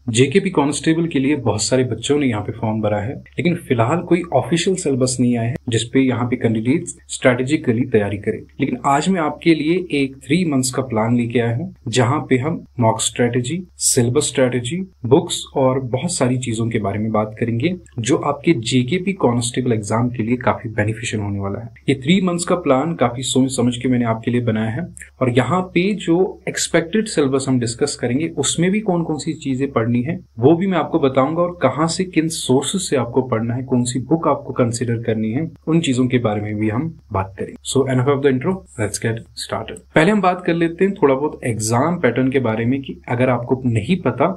JKP constable के लिए बहुत सारे बच्चों ने यहाँ पे फॉर्म भरा है, लेकिन फिलहाल कोई ऑफिशियल सिलेबस नहीं आया है जिसपे यहाँ पे कैंडिडेट्स स्ट्रेटेजिकली तैयारी करें। लेकिन आज मैं आपके लिए एक 3 मंथ्स का प्लान लेके आया हूँ जहाँ पे हम mock strategy, syllabus strategy, books और बहुत सारी चीजों के बारे में बात करेंगे जो आपके जेकेपी कांस्टेबल एग्जाम के लिए काफी बेनिफिशियल होने वाला है। ये 3 मंथ्स का प्लान काफी सोच समझ के मैंने आपके लिए बनाया है और यहाँ पे जो एक्सपेक्टेड सिलेबस हम डिस्कस करेंगे उसमें भी कौन कौन सी चीजें पढ़नी है वो भी मैं आपको बताऊंगा और कहां से किन सोर्सेस से आपको पढ़ना है, कौन सी बुक आपको कंसीडर करनी है, उन चीजों के बारे में भी हम बात करेंगे। So enough of the intro, let's get started. पहले हम बात कर लेते हैं थोड़ा बहुत एग्जाम पैटर्न के बारे में कि अगर आपको नहीं पता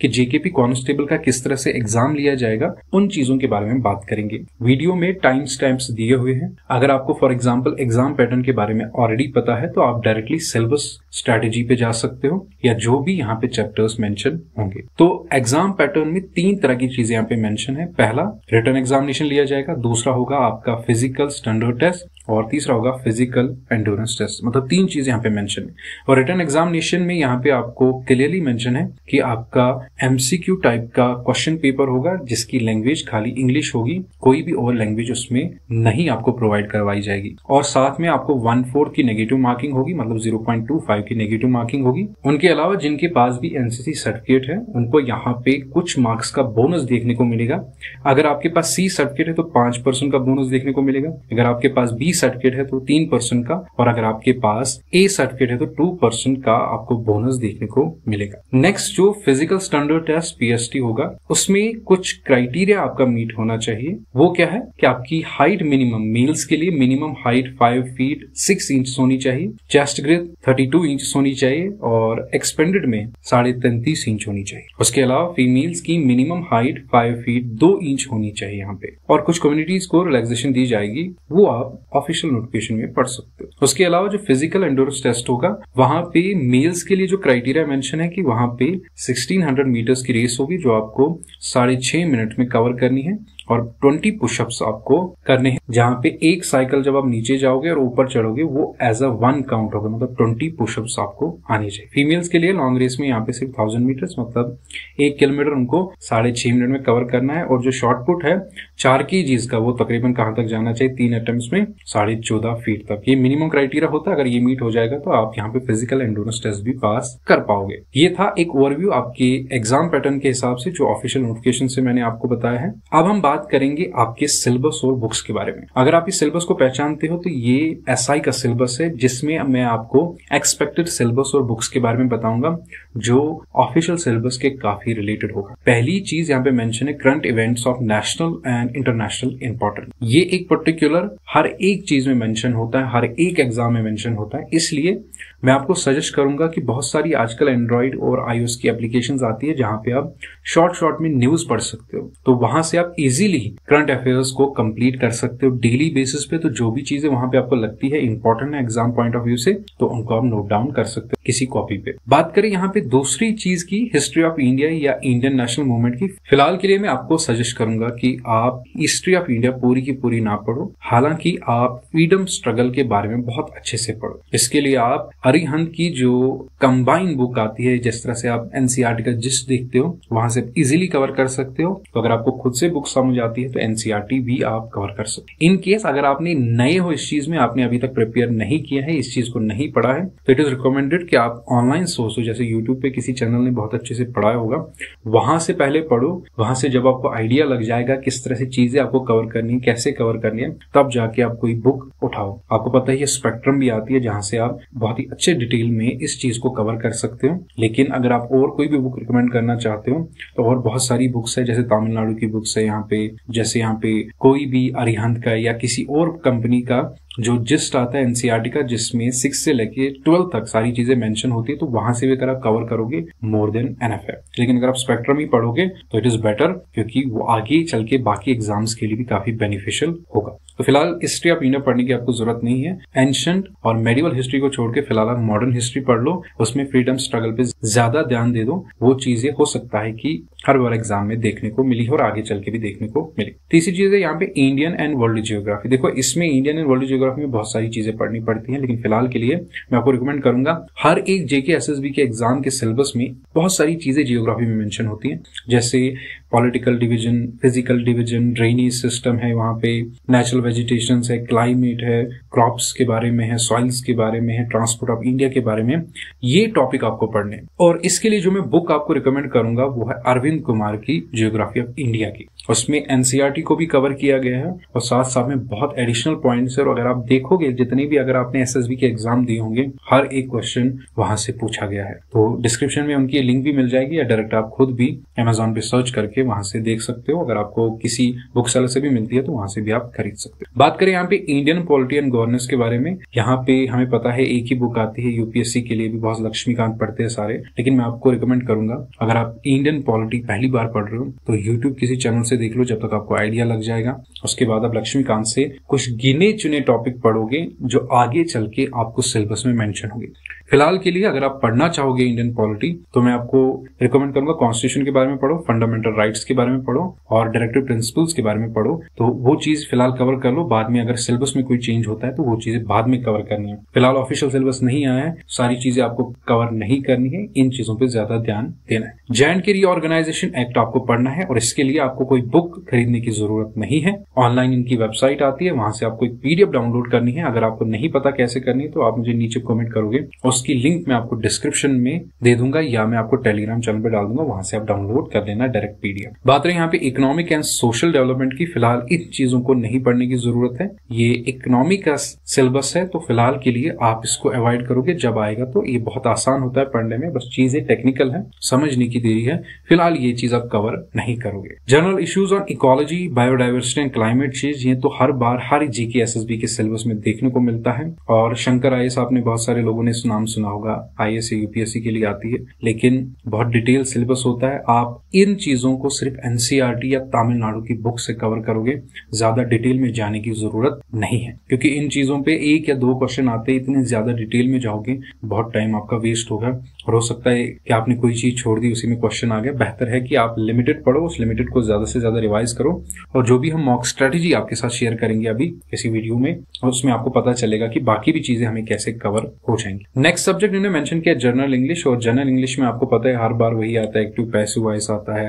कि जेकेपी कांस्टेबल का किस तरह से एग्जाम लिया जाएगा, उन चीजों के बारे में बात करेंगे। वीडियो में टाइम स्टैम्प्स दिए हुए हैं। अगर आपको फॉर एग्जांपल एग्जाम पैटर्न के बारे में ऑलरेडी पता है तो आप डायरेक्टली सिलेबस स्ट्रेटेजी पे जा सकते हो या जो भी यहाँ पे चैप्टर्स मेंशन होंगे। तो एग्जाम पैटर्न में 3 तरह की चीजें यहाँ पे मेंशन है। पहला रिटन एग्जामिनेशन लिया जाएगा, दूसरा होगा आपका फिजिकल स्टैंडर्ड टेस्ट और तीसरा होगा फिजिकल एंड्योरेंस टेस्ट। मतलब 3 चीजें यहाँ पे मेंशन है। और रिटन एग्जामिनेशन में यहाँ पे आपको क्लियरली मेंशन है कि आपका एमसीक्यू टाइप का क्वेश्चन पेपर होगा जिसकी लैंग्वेज खाली इंग्लिश होगी, कोई भी और लैंग्वेज उसमें नहीं आपको प्रोवाइड करवाई जाएगी। और साथ में आपको 1/4 की नेगेटिव मार्किंग होगी, मतलब 0.25 की नेगेटिव मार्किंग होगी। उनके अलावा जिनके पास भी एनसीसी सर्टिफिकेट है उनको यहाँ पे कुछ मार्क्स का बोनस देखने को मिलेगा। अगर आपके पास सी सर्टिफिकेट है तो 5% का बोनस देखने को मिलेगा। अगर आपके पास बी सर्टिफिकेट है तो 3% का, और अगर आपके पास ए सर्टिफिकेट है तो 2% का आपको बोनस देखने को मिलेगा। नेक्स्ट जो फिजिकल स्टैंडर्ड टेस्ट पीएसटी होगा उसमें कुछ क्राइटेरिया आपका मीट होना चाहिए। वो क्या है कि आपकी हाइट मिनिमम, मेल्स के लिए मिनिमम हाइट 5 फीट 6 इंच होनी चाहिए, चेस्ट ग्रेड 32 इंच होनी चाहिए और एक्सपेंडेड में 33.5 इंच होनी चाहिए। उसके अलावा फीमेल्स की मिनिमम हाइट 5 फीट 2 इंच होनी चाहिए यहाँ पे। और कुछ कम्युनिटीज को रिलैक्सेशन दी जाएगी, वो आप ऑफिशियल नोटिफिकेशन में पढ़ सकते हो। उसके अलावा जो फिजिकल एंड्योरेंस टेस्ट होगा वहां पे मेल्स के लिए जो क्राइटेरिया मेंशन है कि वहां पे 1600 मीटर्स की रेस होगी जो आपको 6.5 मिनट में कवर करनी है और 20 पुशअप्स आपको करने हैं, जहां पे एक साइकिल जब आप नीचे जाओगे और ऊपर चढ़ोगे वो एज अ 1 काउंट होगा, मतलब 20 पुशअप्स आपको आनी चाहिए। फीमेल्स के लिए लॉन्ग रेस में यहाँ पे सिर्फ 1000 मीटर्स, मतलब 1 किलोमीटर उनको 6.5 मिनट में कवर करना है। और जो शॉर्ट पुट है 4 kgs का, वो तकरीबन कहां तक जाना चाहिए, 3 अटेम्प्ट्स में 14.5 फीट तक। ये मिनिमम क्राइटेरिया होता है। अगर ये मीट हो जाएगा तो आप यहाँ पे फिजिकल एंड्योरेंस टेस्ट भी पास कर पाओगे। ये था एक ओवरव्यू आपके एग्जाम पैटर्न के हिसाब से जो ऑफिशियल नोटिफिकेशन से मैंने आपको बताया है। अब हम बात करेंगे आपके सिलेबस और बुक्स के बारे में। अगर आप इस सिलेबस को पहचानते हो तो ये एसआई का सिलेबस है जिसमें मैं आपको एक्सपेक्टेड सिलेबस और बुक्स के बारे में बताऊंगा जो ऑफिशियल सिलेबस के काफी रिलेटेड होगा। पहली चीज यहाँ पे मेंशन है current events of national and international important. ये एक पर्टिकुलर हर एक चीज में मेंशन होता है, हर एक एग्जाम में मेंशन होता है। इसलिए मैं आपको सजेस्ट करूंगा कि बहुत सारी आजकल एंड्रॉइड और आईओएस की एप्लीकेशंस आती है जहां पे आप शॉर्ट में न्यूज पढ़ सकते हो, तो वहां से आप इजीली करंट अफेयर्स को कंप्लीट कर सकते हो डेली बेसिस पे। तो जो भी चीजें वहां पे आपको लगती है इंपॉर्टेंट है एग्जाम पॉइंट ऑफ व्यू से, तो उनको आप नोट डाउन कर सकते हो किसी कॉपी पे। बात करें यहाँ पे दूसरी चीज की, हिस्ट्री ऑफ इंडिया या इंडियन नेशनल मूवमेंट की, फिलहाल के लिए मैं आपको सजेस्ट करूंगा कि आप हिस्ट्री ऑफ इंडिया पूरी की पूरी ना पढ़ो। हालांकि आप फ्रीडम स्ट्रगल के बारे में बहुत अच्छे से पढ़ो। इसके लिए आप अरिहंत की जो कंबाइन बुक आती है, जिस तरह से आप एनसीईआरटी का जिस्ट देखते हो वहां से इजीली कवर कर सकते हो। तो अगर आपको खुद से बुक समझ आती है तो एनसीईआरटी भी आप कवर कर सकते हो। इन केस अगर आपने नए हो इस चीज में, आपने अभी तक प्रिपेयर नहीं किया है, इस चीज को नहीं पढ़ा है, तो इट इज रिकमेंडेड कि आप ऑनलाइन सोर्स हो, जैसे यूट्यूब पे किसी चैनल ने बहुत अच्छे से पढ़ाया होगा, वहां से पहले पढ़ो। वहां से जब आपको आइडिया लग जाएगा किस तरह से चीजें आपको कवर करनी है, कैसे कवर करनी है, तब जाके आप कोई बुक उठाओ। आपको पता है ये स्पेक्ट्रम भी आती है जहां से आप बहुत ही अच्छे डिटेल में इस चीज को कवर कर सकते हो। लेकिन अगर आप और कोई भी बुक रिकमेंड करना चाहते हो तो और बहुत सारी बुक्स है, जैसे तमिलनाडु की बुक्स है यहाँ पे, जैसे यहाँ पे कोई भी अरिहंत का या किसी और कंपनी का जो जिस्ट आता है एनसीईआरटी का, जिसमें 6 से लेके 12 तक सारी चीजें मेंशन होती है, तो वहां से भी अगर आप कवर करोगे मोर देन एनफ है। लेकिन अगर आप स्पेक्ट्रम ही पढ़ोगे तो इट इज बेटर, क्योंकि वो आगे चल के बाकी एग्जाम्स के लिए भी काफी बेनिफिशियल होगा। तो फिलहाल हिस्ट्री ऑफ इंडिया पढ़ने की आपको जरूरत नहीं है। एंशिएंट और मेडिवल हिस्ट्री को छोड़ के फिलहाल आप मॉडर्न हिस्ट्री पढ़ लो, उसमें फ्रीडम स्ट्रगल पे ज्यादा ध्यान दे दो। वो चीजें हो सकता है कि हर बार एग्जाम में देखने को मिली और आगे चल के भी देखने को मिली। तीसरी चीज है यहाँ पे इंडियन एंड वर्ल्ड जियोग्राफी। देखो इसमें इंडियन एंड वर्ल्ड जियोग्राफी में बहुत सारी चीजें पढ़नी पड़ती हैं, लेकिन फिलहाल के लिए मैं आपको रिकमेंड करूंगा हर एक जेके एसएसबी के एग्जाम के सिलेबस में बहुत सारी चीजें जियोग्राफी में मेंशन होती हैं, जैसे political division, physical division, drainage system है, वहां पे नेचुरल वेजिटेशन है, क्लाइमेट है, क्रॉप्स के बारे में है, सॉइल्स के बारे में है, ट्रांसपोर्ट ऑफ इंडिया के बारे में, ये टॉपिक आपको पढ़ने। और इसके लिए जो मैं बुक आपको रिकमेंड करूंगा वो है अरविंद कुमार की जियोग्राफी ऑफ इंडिया की। उसमें एनसीईआरटी को भी कवर किया गया है और साथ साथ में बहुत एडिशनल पॉइंट्स है। और अगर आप देखोगे जितने भी अगर आपने एसएसबी के एग्जाम दिए होंगे हर एक क्वेश्चन वहां से पूछा गया है। तो डिस्क्रिप्शन में उनकी लिंक भी मिल जाएगी, या डायरेक्ट आप खुद भी अमेजॉन पे सर्च करके वहां से देख सकते हो। अगर आपको किसी बुक सेलर से भी मिलती है तो वहां से भी आप खरीद सकते हो। बात करें यहाँ पे इंडियन पॉलिटी एंड गवर्नेंस के बारे में, यहाँ पे हमें पता है एक ही बुक आती है यूपीएससी के लिए भी, बहुत लक्ष्मीकांत पढ़ते हैं सारे, लेकिन मैं आपको रिकमेंड करूंगा अगर आप इंडियन पॉलिटी पहली बार पढ़ रहे हो तो यूट्यूब किसी चैनल से देख लो, जब तक आपको आइडिया लग जाएगा। उसके बाद आप लक्ष्मीकांत से कुछ गिने चुने टॉपिक पढ़ोगे जो आगे चल के आपको सिलेबस में मेंशन होंगे। फिलहाल के लिए अगर आप पढ़ना चाहोगे इंडियन पॉलिटी तो मैं आपको रिकमेंड करूंगा कॉन्स्टिट्यूशन के बारे में पढ़ो, फंडामेंटल राइट्स के बारे में पढ़ो और डायरेक्टिव प्रिंसिपल्स के बारे में पढ़ो। तो वो चीज फिलहाल कवर कर लो, बाद में अगर सिलेबस में कोई चेंज होता है तो वो चीजें बाद में कवर करनी है। फिलहाल ऑफिशियल सिलेबस नहीं आया है, सारी चीजें आपको कवर नहीं करनी है, इन चीजों पर ज्यादा ध्यान देना है। जे.एंड.के रीऑर्गेनाइजेशन एक्ट आपको पढ़ना है और इसके लिए आपको कोई बुक खरीदने की जरूरत नहीं है। ऑनलाइन इनकी वेबसाइट आती है, वहां से आपको एक पीडीएफ डाउनलोड करनी है। अगर आपको नहीं पता कैसे करनी है तो आप मुझे नीचे कमेंट करोगे, उसकी लिंक मैं आपको डिस्क्रिप्शन में दे दूंगा या मैं आपको टेलीग्राम चैनल पे डाल दूंगा, वहां से आप डाउनलोड कर लेना डायरेक्ट पीडीएफ। बात रही यहाँ पे इकोनॉमिक एंड सोशल डेवलपमेंट की, फिलहाल इन चीजों को नहीं पढ़ने की जरूरत है। ये इकोनॉमिक का सिलेबस है तो फिलहाल के लिए आप इसको अवॉइड करोगे। जब आएगा तो ये बहुत आसान होता है पढ़ने में, बस चीजें टेक्निकल है, समझने की देरी है। फिलहाल ये चीज आप कवर नहीं करोगे। General issues on ecology, biodiversity and climate change, ये तो हर बार हर जीके एसएसबी के सिलेबस में देखने को मिलता है। और शंकर आईएएस आपने बहुत सारे लोगों ने नाम सुना होगा, आईएएस यूपीएससी के लिए आती है, लेकिन बहुत डिटेल सिलेबस होता है। आप इन चीजों को सिर्फ एनसीईआरटी या तमिलनाडु की बुक से कवर करोगे, ज्यादा डिटेल में जाने की जरूरत नहीं है, क्योंकि इन चीजों पे एक या दो क्वेश्चन आते हैं, इतने ज्यादा डिटेल में जाओगे बहुत टाइम आपका वेस्ट होगा और हो सकता है कि आपने कोई चीज छोड़ दी, उसी में क्वेश्चन आ गया। बेहतर है कि आप लिमिटेड पढ़ो, उस लिमिटेड को ज्यादा से ज्यादा रिवाइज करो और जो भी हम मॉक स्ट्रेटेजी आपके साथ शेयर करेंगे अभी इसी वीडियो में, उसमें आपको पता चलेगा कि बाकी भी चीजें हमें कैसे कवर हो जाएंगी। नेक्स्ट सब्जेक्ट इन्होंने मेंशन किया जनरल इंग्लिश, और जनरल इंग्लिश में आपको पता है हर बार वही आता है, एक्टिव पैसिव वॉइस आता है,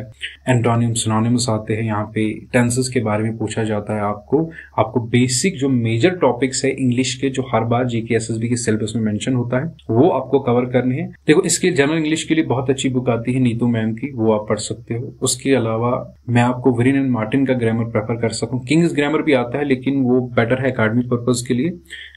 एंटोनिम सिनोनिम्स आते हैं, यहाँ पे टेंसेस के बारे में पूछा जाता है। आपको बेसिक जो मेजर टॉपिक्स है इंग्लिश के जो हर बार जीके एसएसबी के सिलेबस में मेंशन होता है वो आपको कवर करने हैं। देखो इसके जनरल इंग्लिश के लिए बहुत अच्छी बुक आती है नीतू मैम की, वो आप पढ़ सकते हो। उसके अलावा मैं आपको वेरिन एंड मार्टिन का ग्रामर प्रेफर कर सकूं। किंग्स ग्रामर भी आता है लेकिन वो बेटर है एकेडमिक पर्पज के लिए,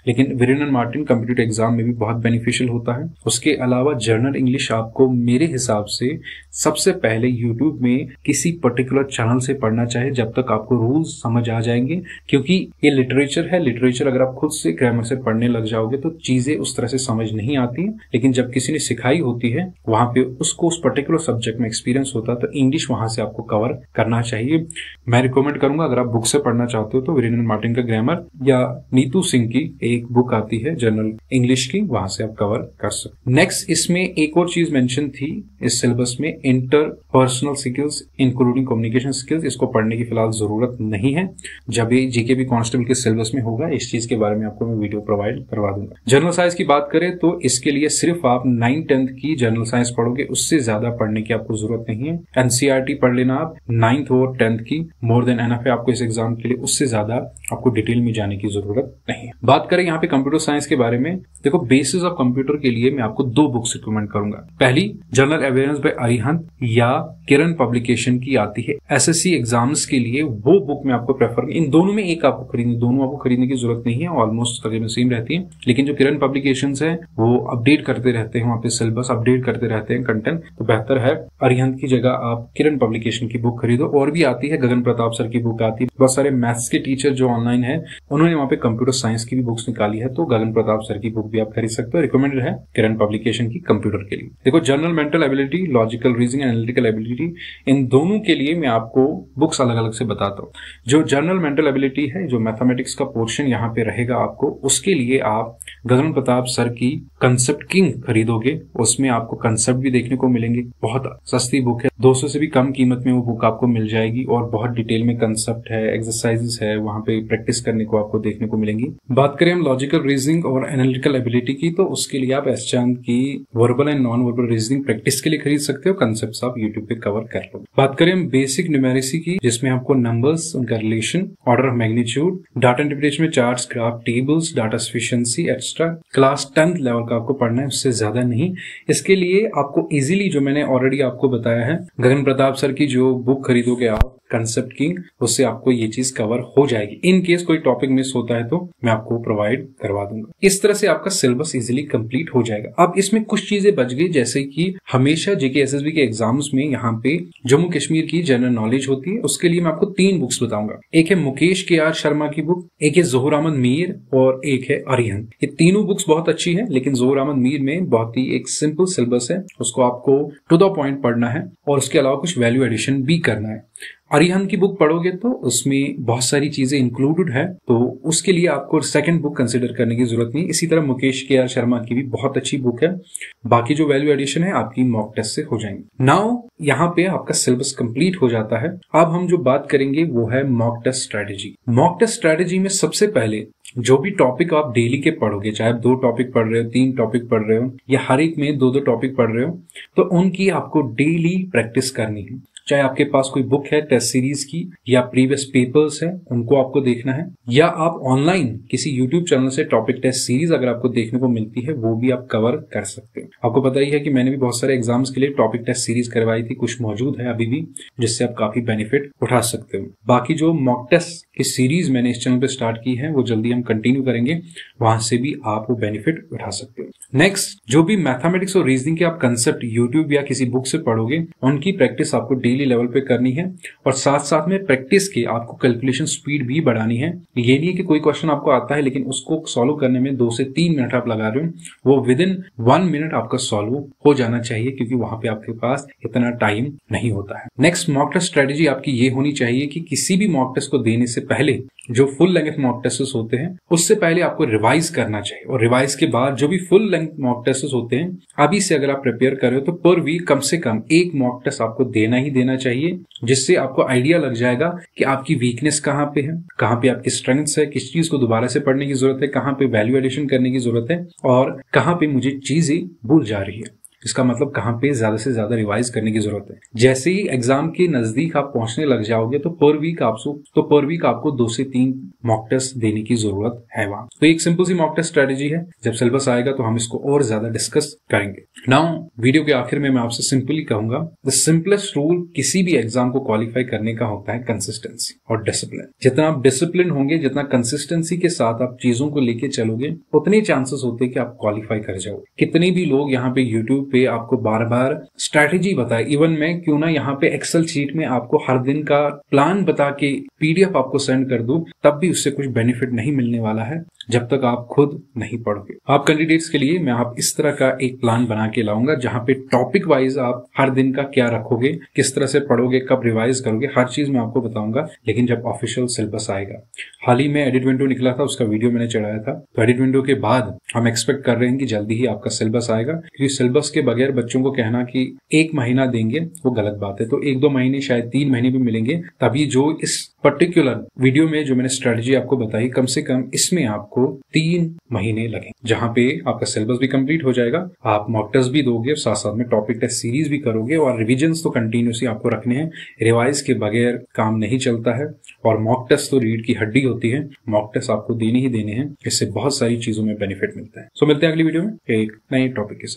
लेकिन वेरिन एंड मार्टिन कॉम्पिटिटिव एग्जाम में भी बहुत बेनिफिशियल होता है। उसके अलावा जनरल इंग्लिश आपको मेरे हिसाब से सबसे पहले यूट्यूब में किसी पर्टिकुलर चैनल से पढ़ना चाहिए, जब तक आपको रूल्स समझ आ जाएंगे, क्योंकि ये लिटरेचर है। लिटरेचर अगर आप खुद से ग्रामर से पढ़ने लग जाओगे तो चीजें उस तरह से समझ नहीं आती, लेकिन जब किसी ने सिखाई होती है वहां पे उसको उस पर्टिकुलर सब्जेक्ट में एक्सपीरियंस होता है तो इंग्लिश वहां से आपको कवर करना चाहिए। मैं रिकमेंड करूंगा अगर आप बुक से पढ़ना चाहते हो तो वेरिन एंड मार्टिन का ग्रामर या नीतू सिंह की एक बुक आती है जनरल इंग्लिश की, वहां से आप कवर कर सकते। नेक्स्ट इसमें एक और चीज मेंशन थी इस सिलेबस में, interpersonal skills including communication skills. इसको पढ़ने की फिलहाल जरूरत नहीं है, जब ये जीकेबी कांस्टेबल के सिलेबस में होगा इस चीज के बारे में आपको मैं वीडियो प्रोवाइड करवा दूंगा। जनरल साइंस की बात करें तो इसके लिए सिर्फ आप 9th-10th की जनरल साइंस पढ़ोगे, उससे ज्यादा पढ़ने की आपको जरूरत नहीं है। एनसीईआरटी पढ़ लेना आप 9th और 10th की, मोर देन एनफ है आपको इस एग्जाम के लिए, उससे ज्यादा आपको डिटेल में जाने की जरूरत नहीं है। बात करें यहाँ पे कंप्यूटर साइंस के बारे में, देखो बेसिस ऑफ कंप्यूटर के लिए मैं आपको 2 बुक्स रिकमेंड करूंगा। पहली जनरल अवेयरनेस बाय अरिहंत या किरण पब्लिकेशन की आती है एसएससी एग्जाम्स के लिए, वो बुक मैं आपको प्रेफर, इन दोनों में एक आपको खरीदनी, दोनों आपको खरीदने की जरूरत नहीं है, ऑलमोस्ट तकरीबन सेम रहती है, लेकिन जो किरण पब्लिकेशंस है वो अपडेट करते रहते हैं, वहां पे सिलेबस अपडेट करते रहते हैं कंटेंट, तो बेहतर है अरिहंत की जगह आप किरण पब्लिकेशन की बुक खरीदो। और भी आती है गगन प्रताप सर की बुक आती है, बहुत सारे मैथ्स के टीचर जो ऑनलाइन है उन्होंने वहां पे कंप्यूटर साइंस की भी बुक्स निकाली है, तो गगन प्रताप सर की बुक भी आप खरीद सकते हो, रिकमेंडेड है किरण पब्लिकेशन की कंप्यूटर के लिए। देखो general mental ability, logical reasoning, analytical ability, इन दोनों के लिए मैं आपको बुक्स अलग अलग से बताता हूँ। जो जनरल मेंटल एबिलिटी है, जो मैथमेटिक्स का पोर्शन यहाँ पे रहेगा आपको, उसके लिए आप गगन प्रताप सर की कंसेप्ट किंग खरीदोगे, उसमें आपको कंसेप्ट भी देखने को मिलेंगे। बहुत सस्ती बुक है, 200 से भी कम कीमत में वो बुक आपको मिल जाएगी और बहुत डिटेल में कंसेप्ट है, एक्सरसाइजेस है, वहां पे प्रैक्टिस करने को आपको देखने को मिलेंगी। बात करें हम लॉजिकल रीजनिंग और एनालिटिकल एबिलिटी की, तो उसके लिए आप एस चांद की verbal and non verbal reasoning practice के लिए खरीद सकते हो। कंसेप्ट आप यूट्यूब पे कवर कर लो। बात करें हम बेसिक न्यूमेरिसी की, जिसमें आपको नंबर्स, उनका relation, order of magnitude, data interpretation में charts, graph, tables, data sufficiency extra class 10th level का आपको पढ़ना है, उससे ज्यादा नहीं। इसके लिए आपको इजीली, जो मैंने ऑलरेडी आपको बताया है, गगन प्रताप सर की जो बुक खरीदोगे आप कंसेप्ट किंग, उससे आपको ये चीज कवर हो जाएगी। इन केस कोई टॉपिक मिस होता है तो मैं आपको प्रोवाइड करवा दूंगा। इस तरह से आपका सिलेबस इजीली कंप्लीट हो जाएगा। अब इसमें कुछ चीजें बच गई, जैसे कि हमेशा जेके एसएसबी के एग्जाम्स में यहाँ पे जम्मू कश्मीर की जनरल नॉलेज होती है। उसके लिए मैं आपको 3 बुक्स बताऊंगा। एक है मुकेश के आर शर्मा की बुक, एक है ज़ोहर अहमद मीर और एक है अरिहंत। ये तीनों बुक्स बहुत अच्छी है, लेकिन ज़ोहर अहमद मीर में बहुत ही एक सिंपल सिलेबस है, उसको आपको टू द पॉइंट पढ़ना है और उसके अलावा कुछ वैल्यू एडिशन भी करना है। अरिहंत की बुक पढ़ोगे तो उसमें बहुत सारी चीजें इंक्लूडेड है, तो उसके लिए आपको सेकंड बुक कंसिडर करने की जरूरत नहीं। इसी तरह मुकेश के आर शर्मा की भी बहुत अच्छी बुक है। बाकी जो वैल्यू एडिशन है आपकी मॉक टेस्ट से हो जाएंगे। नाउ यहाँ पे आपका सिलेबस कंप्लीट हो जाता है। अब हम जो बात करेंगे वो है mock test strategy. Mock test strategy में सबसे पहले जो भी टॉपिक आप डेली के पढ़ोगे, चाहे आप 2 टॉपिक पढ़ रहे हो, 3 टॉपिक पढ़ रहे हो या हर एक में 2-2 टॉपिक पढ़ रहे हो, तो उनकी आपको डेली प्रैक्टिस करनी है। चाहे आपके पास कोई बुक है टेस्ट सीरीज की या प्रीवियस पेपर्स है, उनको आपको देखना है, या आप ऑनलाइन किसी यूट्यूब चैनल से टॉपिक टेस्ट सीरीज अगर आपको देखने को मिलती है वो भी आप कवर कर सकते हो। आपको पता ही है कि मैंने भी बहुत सारे एग्जाम्स के लिए टॉपिक टेस्ट सीरीज करवाई थी, कुछ मौजूद है अभी भी, जिससे आप काफी बेनिफिट उठा सकते हो। बाकी जो मॉक टेस्ट की सीरीज मैंने इस चैनल पे स्टार्ट की है वो जल्दी हम कंटिन्यू करेंगे, वहां से भी आप वो बेनिफिट उठा सकते हो। नेक्स्ट, जो भी मैथमेटिक्स और रीजनिंग के आप कंसेप्ट यूट्यूब या किसी बुक से पढ़ोगे, उनकी प्रैक्टिस आपको डेली लेवल पे करनी है और साथ साथ में प्रैक्टिस के आपको कैलकुलेशन स्पीड भी बढ़ानी है। ये नहीं कि कोई क्वेश्चन आपको आता है लेकिन उसको सॉल्व करने में 2 से 3 मिनट आप लगा रहे हो, वो विद इन 1 मिनट आपका सॉल्व हो जाना चाहिए, क्योंकि वहां पे आपके पास इतना टाइम नहीं होता है। नेक्स्ट, मॉक टेस्ट स्ट्रेटेजी आपकी ये होनी चाहिए कि किसी भी मॉक टेस्ट को देने से पहले जो फुल लेंथ मॉक टेस्ट होते हैं उससे पहले आपको रिवाइज करना चाहिए, और रिवाइज के बाद जो भी फुल लेंथ मॉक टेस्ट होते हैं अभी से अगर आप प्रिपेयर कर रहे हो तो पर वीक कम से कम 1 मॉक टेस्ट आपको देना ही देना चाहिए, जिससे आपको आइडिया लग जाएगा कि आपकी वीकनेस कहाँ पे है, कहाँ पे आपकी स्ट्रेंथ्स है, किस चीज को दोबारा से पढ़ने की जरूरत है, कहाँ पे वैल्यू एडिशन करने की जरूरत है और कहाँ पे मुझे चीजें भूल जा रही है। इसका मतलब कहाँ पे ज्यादा से ज्यादा रिवाइज करने की जरूरत है। जैसे ही एग्जाम के नजदीक आप पहुंचने लग जाओगे तो पर वीक आपको 2 से 3 मॉक टेस्ट देने की जरूरत है वहां। तो एक सिंपल सी मॉक टेस्ट स्ट्रेटेजी है। जब सिलेबस आएगा तो हम इसको और ज्यादा डिस्कस करेंगे। नाउ वीडियो के आखिर में मैं आपसे सिंपली कहूंगा, द सिंपलेस्ट रूल किसी भी एग्जाम को क्वालिफाई करने का होता है कंसिस्टेंसी और डिसिप्लिन। जितना आप डिसिप्लिन होंगे, जितना कंसिस्टेंसी के साथ आप चीजों को लेके चलोगे, उतने चांसेस होते हैं कि आप क्वालिफाई कर जाओगे। कितने भी लोग यहाँ पे यूट्यूब पे आपको बार बार स्ट्रैटेजी बताए, इवन मैं क्यों ना यहाँ पे एक्सेल शीट में आपको हर दिन का प्लान बता के पीडीएफ आपको सेंड कर दूं, तब भी उससे कुछ बेनिफिट नहीं मिलने वाला है जब तक आप खुद नहीं पढ़ोगे। आप कैंडिडेट्स के लिए मैं आप इस तरह का एक प्लान बना के लाऊंगा, जहां पे टॉपिक वाइज आप हर दिन का क्या रखोगे, किस तरह से पढ़ोगे, कब रिवाइज करोगे, हर चीज मैं आपको बताऊंगा। लेकिन जब ऑफिशियल सिलेबस आएगा, हाल ही में एडिट विंडो निकला था, उसका वीडियो मैंने चढ़ाया था, तो एडिट विंडो के बाद हम एक्सपेक्ट कर रहे हैं कि जल्दी ही आपका सिलेबस आएगा, क्योंकि सिलेबस के बगैर बच्चों को कहना कि 1 महीना देंगे वो गलत बात है। तो 1-2 महीने, शायद 3 महीने भी मिलेंगे, तभी जो इस पर्टिकुलर वीडियो में जो मैंने स्ट्रेटेजी आपको बताई, कम से कम इसमें आपको 3 महीने लगेंगे, जहां पे आपका सिलेबस भी कंप्लीट हो जाएगा, आप मॉक टेस्ट भी दोगे और साथ साथ में टॉपिक टेस्ट सीरीज भी करोगे, और रिविजन्स तो कंटिन्यूसली आपको रखने हैं। रिवाइज के बगैर काम नहीं चलता है, और मॉक टेस्ट तो रीढ़ की हड्डी होती है, मॉक टेस्ट आपको देने ही देने हैं। इससे बहुत सारी चीजों में बेनिफिट मिलता है। सो मिलते हैं अगली वीडियो में एक नए टॉपिक के साथ।